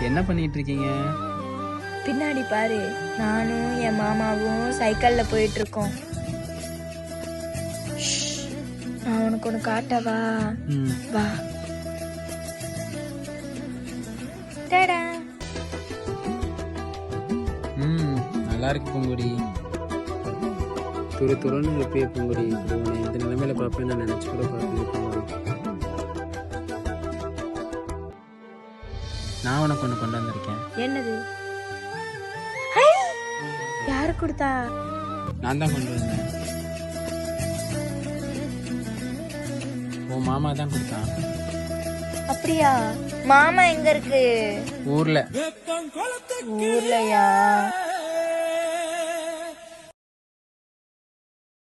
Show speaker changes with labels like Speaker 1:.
Speaker 1: என்ன பண்ணிட்டு இருக்கீங்க?
Speaker 2: பின்னாடி பாரு, நானும் என் மாமாவும் சைக்கிள்ல போயிட்டு இருக்கோம். நான் உனக்கு ஒண்ணு காட்டவா? வா. டடா.
Speaker 1: நல்லா இருக்கு பூங்குடி. துருன்னு இருப்பே பூங்குடி. இந்த நிலைமையில பார்ப்பேன் நான் நினைச்சு கூட பார்ப்பேன் பூங்குடி. நான் உனக்கு ஒன்று கொண்டு வந்திருக்கேன்.
Speaker 2: என்னது? யாரு கொடுத்தா?
Speaker 1: நான் தான் கொண்டு வந்தேன். உன் மாமா தான் கொடுத்தான்.
Speaker 2: அப்படியா? மாமா எங்க இருக்கு?
Speaker 1: ஊர்ல.
Speaker 2: ஊர்லயா?